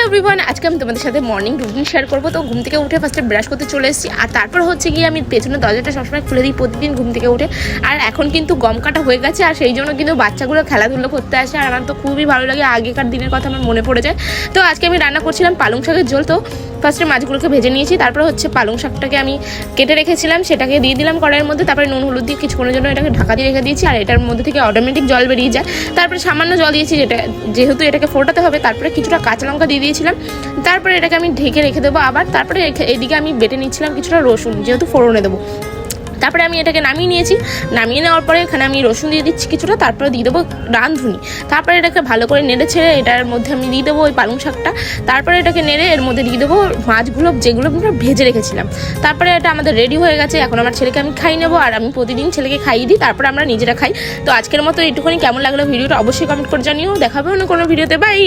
Everyone, আজকে আমি তোমাদের সাথে মর্নিং রুটিন শেয়ার করবো। তো ঘুম থেকে উঠে ফার্স্টে ব্রাশ করতে চলে এসেছি, আর তারপর হচ্ছে গিয়ে আমি পেছনের দরজাটা সবসময় খুলে দিই প্রতিদিন ঘুম থেকে উঠে। আর এখন কিন্তু গম কাটা হয়ে গেছে, আর সেই জন্য কিন্তু বাচ্চাগুলো খেলাধুলো করতে আসে, আর আমার তো খুবই ভালো লাগে, আগেকার দিনের কথা আমার মনে পড়ে যায়। তো আজকে আমি রান্না করছিলাম পালং শাকের ঝোল। তো ফার্স্টে মাছগুলোকে ভেজে নিয়েছি, তারপরে হচ্ছে পালং শাকটাকে আমি কেটে রেখেছিলাম, সেটাকে দিয়ে দিলাম কড়াইয়ের মধ্যে, তারপরে নুন হলুদ দিয়ে কিছুক্ষণের জন্য এটাকে ঢাকা দিয়ে রেখে দিয়েছি। আর এটার মধ্যে থেকে অটোমেটিক জল বেরিয়ে যায়, তারপরে সামান্য জল দিয়েছি, যেহেতু এটাকে ফোটাতে হবে। তারপরে কিছুটা কাঁচা লঙ্কা দিয়ে দিয়েছিলাম, তারপরে এটাকে আমি ঢেকে রেখে দেবো আবার। তারপরে এদিকে আমি বেটে নিচ্ছিলাম কিছুটা রসুন, যেহেতু ফোড়নে দেবো। তারপরে আমি এটাকে নামিয়ে নিয়েছি, নামিয়ে নেওয়ার পরে এখানে আমি রসুন দিয়ে দিচ্ছি কিছুটা, তারপরে দিয়ে দেবো রাঁধুনি। তারপরে এটাকে ভালো করে নেড়ে ছেড়ে এটার মধ্যে আমি দিয়ে দেবো ওই পালং শাকটা, তারপরে এটাকে নেড়ে এর মধ্যে দিয়ে দেবো মাছগুলো যেগুলো আমরা ভেজে রেখেছিলাম। তারপরে এটা আমাদের রেডি হয়ে গেছে। এখন আমার ছেলেকে আমি খাই নেবো, আর আমি প্রতিদিন ছেলেকে খাইয়ে দিই, তারপরে আমরা নিজেরা খাই। তো আজকের মতো এইটুকুনি। কেমন লাগলো ভিডিওটা অবশ্যই কমেন্ট করে জানিও। দেখাবে অন্য কোনো ভিডিওতে। বাই।